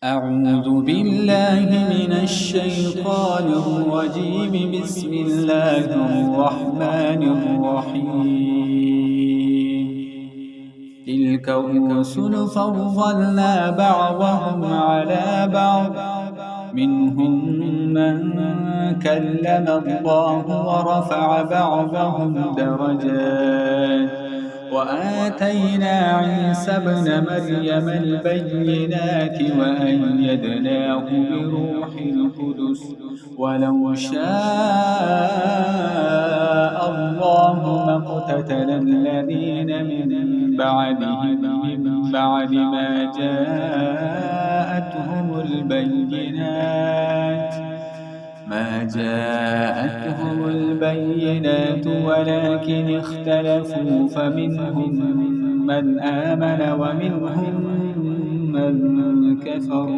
أعوذ بالله من الشيطان الرجيم. بسم الله الرحمن الرحيم. تلك الرسل فضلنا بعضهم على بعض، منهم من كلم الله ورفع بعضهم درجات، وآتينا عيسى ابن مريم البينات وأيدناه بروح القدس، ولو شاء الله ما اقتتل الذين من بعدهم من بعد ما جاءتهم البينات ولكن اختلفوا، فمنهم من آمن ومنهم من كفر،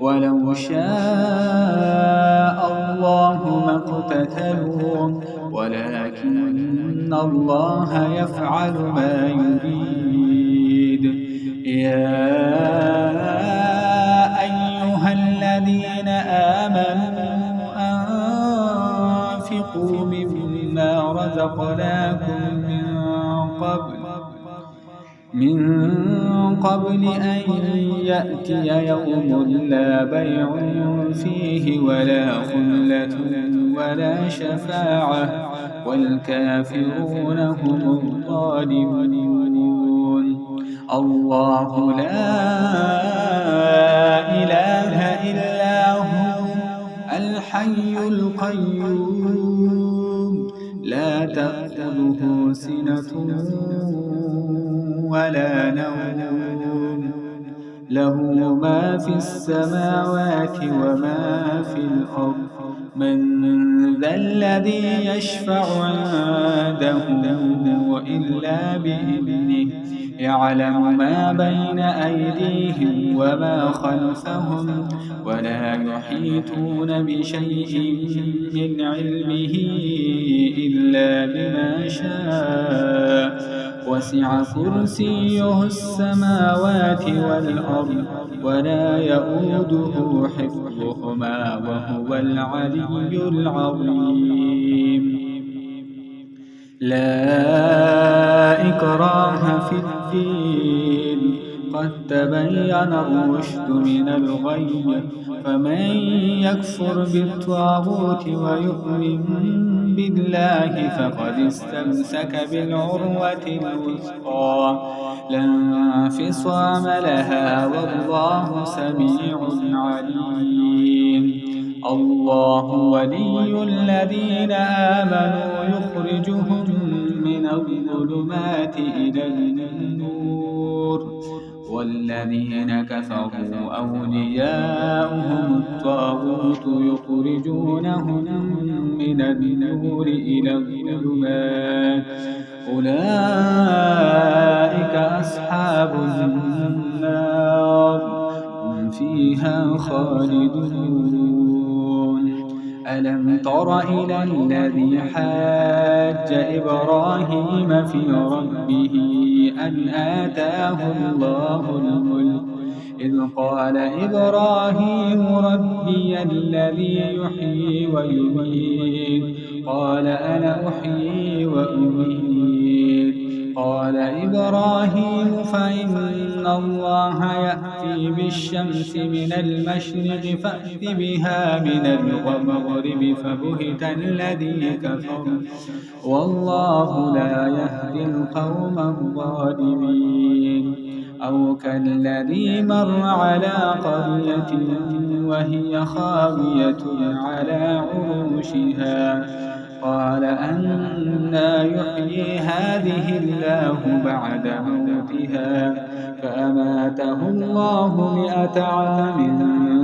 ولو شاء الله ما اقتتلوا ولكن الله يفعل ما يريد. يا أيها الذين آمنوا أنفقوا مما رزقناكم من قبل أن يأتي يوم لا بيع فيه ولا خلة ولا شفاعة، والكافرون هم الظالمون. الله لا إله إلا هو الحي القيوم، لا تأخذه سنة ولا نوم، له ما في السماوات وما في الأرض. من ذا الذي يشفع عنده إلا بإذنه، يعلم ما بين أيديهم وما خلفهم، ولا يحيطون بشيء من علمه إلا بما شاء. وسع كرسيه السماوات والأرض ولا يؤوده حفظهما وهو العلي العظيم. لا إكراه في الدين، قد تبين الرشد من الغي، فمن يكفر بالطاغوت ويؤمن بالله فقد استمسك بالعروة الوثقى، لا انفصام لها، والله سميع عليم. الله ولي الذين آمنوا يخرجهم من الظلمات إلى النور، والذين كفروا أولياؤهم الطاغوت يخرجونهم من النور إلى الظلمات، أولئك أصحاب النار، هم فيها خالدون. ألم تر إلى الذي حاج إبراهيم في ربه أن آتاه الله الملك، إذ قال إبراهيم ربي الذي يحيي ويميت، قال أنا أحيي وأميت. قال إبراهيم فإن الله يأتي بالشمس من المشرق فأت بها من المغرب، فبهت الذي كفر، والله لا يهدي القوم الظالمين. أو كالذي مر على قرية وهي خاوية على عروشها، قال أنى يحيي هذه الله بعد موتها، فأماته الله 100 عام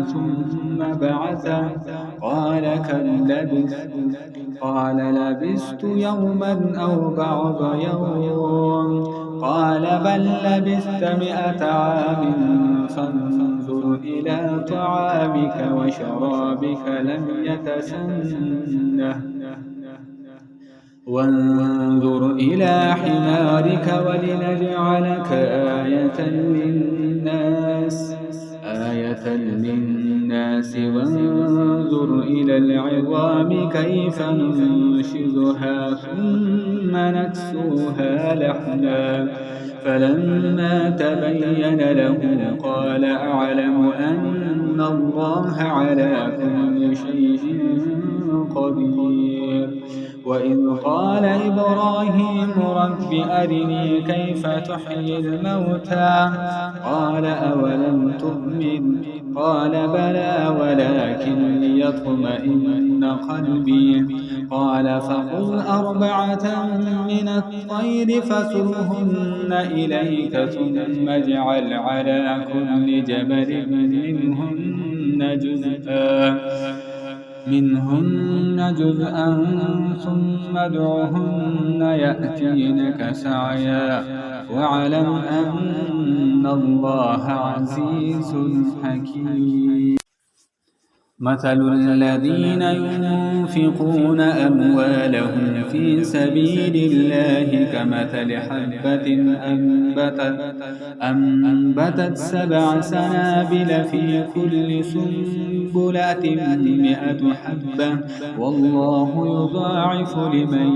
ثم بعثه، قال كم لبثت؟ قال لبثت يوما أو بعض يوم، قال بل لبثت 100 عام، فانظر إلى طعامك وشرابك لم يتسنه، وانظر إلى حمارك ولنجعلك آية للناس، آية آية للناس وانظر إلى العظام كيف ننشزها ثم نكسوها لحما فلما تبين له قال أعلم أن الله على كل شيء قدير. وإذ قال إبراهيم رب أرني كيف تحيي الموتى قال أولم تؤمن قال بلى ولكن ليطمئن قلبي قال فخذ أربعة من الطير فصرهن إليك ثم اجعل على كل جبل منهن جزءا ثم ادعهن يأتينك سعيا واعلم أن الله عزيز حكيم. مثل الذين ينفقون أموالهم في سبيل الله كمثل حبة أنبتت 7 سنابل في كل سنبلة 100 حبة والله يضاعف لمن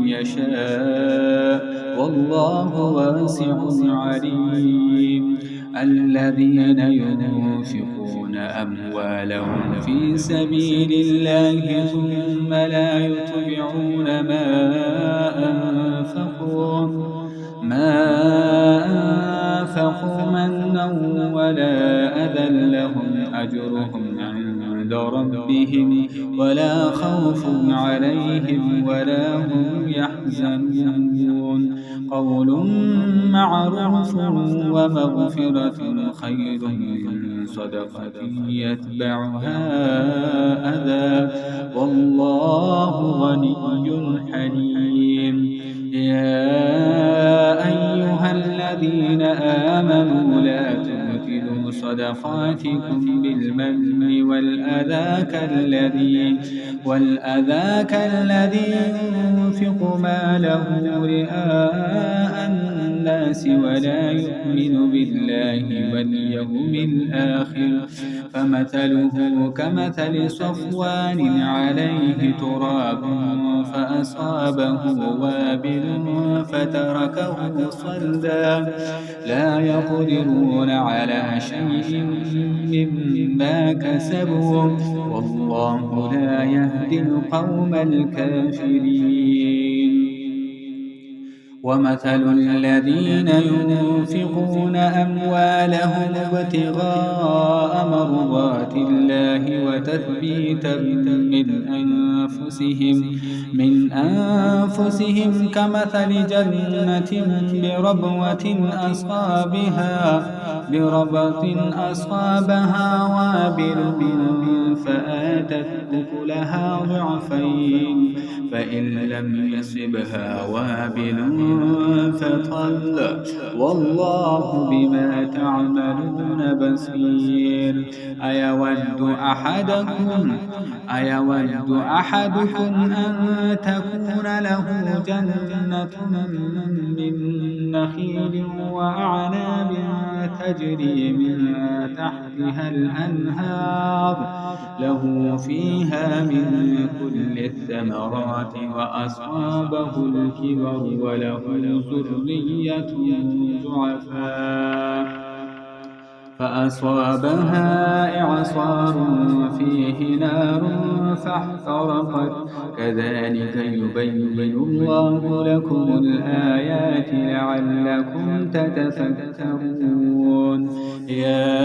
يشاء والله واسع عليم. الذين ينفقون أموالهم في سبيل الله ثم لا يتبعون ما أنفقوا منا ولا أذى لهم أجرهم عند ربهم ولا خوف عليهم ولا هم يحزنون. قول معروف ومغفرة خير من صدقة يتبعها أذى والله غني حليم. يا أيها الذين آمنوا لا تبطلوا صدقاتكم بالمن والأذى كالذي ينفق ماله رئاء الناس ولا يؤمن بالله واليوم الآخر فمثله كمثل صفوان عليه تراب فأصابه وابل فتركه صلدا لا يقدرون على شيء مما كسبوا والله لا يهدي القوم الكافرين. ومثل الذين ينفقون أموالهم ابتغاء مرضات الله وتثبيتا من أنفسهم كمثل جنة بربوة أصابها وابل فآتت أكلها ضعفين فإن لم يصبها وابل فطل والله بما تعملون بصير. أيود أحدكم أن تكون له جنة من نخيل وأعناب تجري من تحتها الأنهار له فيها من كل الثمرات وأصابه الكبر وله ذرية ضعفاء فأصابها إعصار فيه نار فاحترقت كذلك يبين الله لكم الآيات لعلكم تتفكرون. يا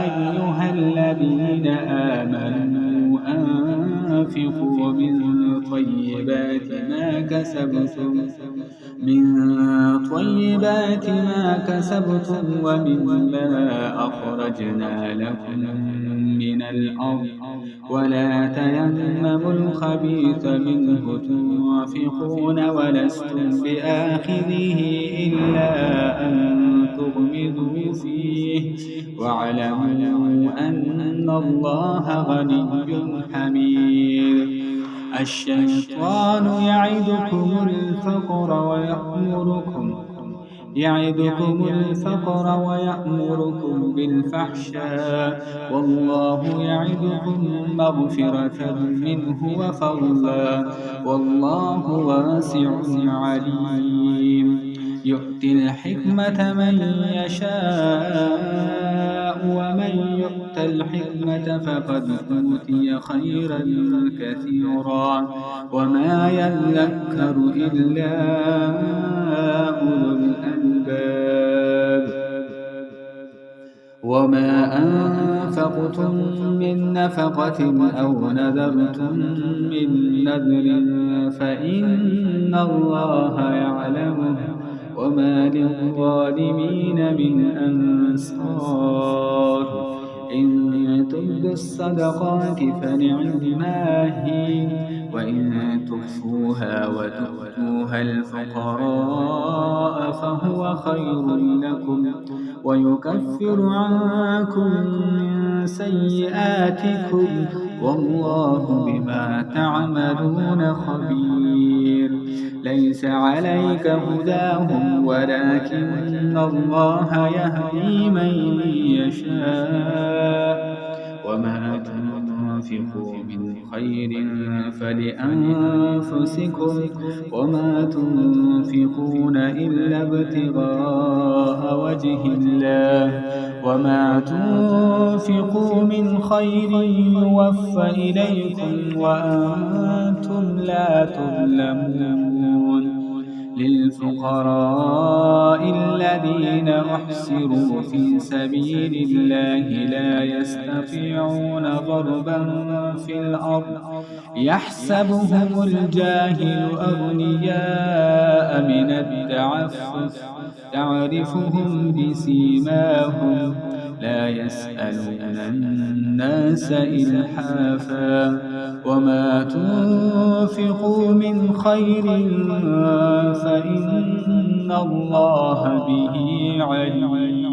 أيها الذين آمنوا أنفقوا من طيبات ما كسبتم ومما أخرجنا لكم من الأرض ولا تيمموا الخبيث منه تنفقون ولستم بآخذه إلا أن تغمضوا فيه واعلموا أن الله غني حميد. الشيطان يعدكم الفقر يعدكم الفقر ويأمركم بالفحشاء والله يعدكم مغفرة منه وفضلا والله واسع عليم يؤتي الحكمة من يشاء ومن يؤت الحكمة فقد أوتي خيرا كثيرا وما يذكر إلا أولو الألباب وما أنفقتم من نفقة أو نذرتم من نذر فإن الله يعلمه وما للظالمين من أنصار إن تبدوا الصدقات فنعما هي وإن تخفوها وتؤتوها الفقراء فهو خير لكم ويكفر عنكم من سيئاتكم والله بما تعملون خبير ليس عليك هداهم ولكن الله يهدي من يشاء وما تنفقوا من خير فلأنفسكم وما تنفقون إلا ابتغاء وجه الله وما تنفقوا من خير يوفى إليكم وأنتم لا تظلمون للفقراء الذين أحصروا في سبيل الله لا يستطيعون ضربا في الأرض يحسبهم الجاهل أغنياء من التعفف تعرفهم بسيماهم لا يسألون الناس إلحافا وما تنفقوا من خير فإن الله به عليم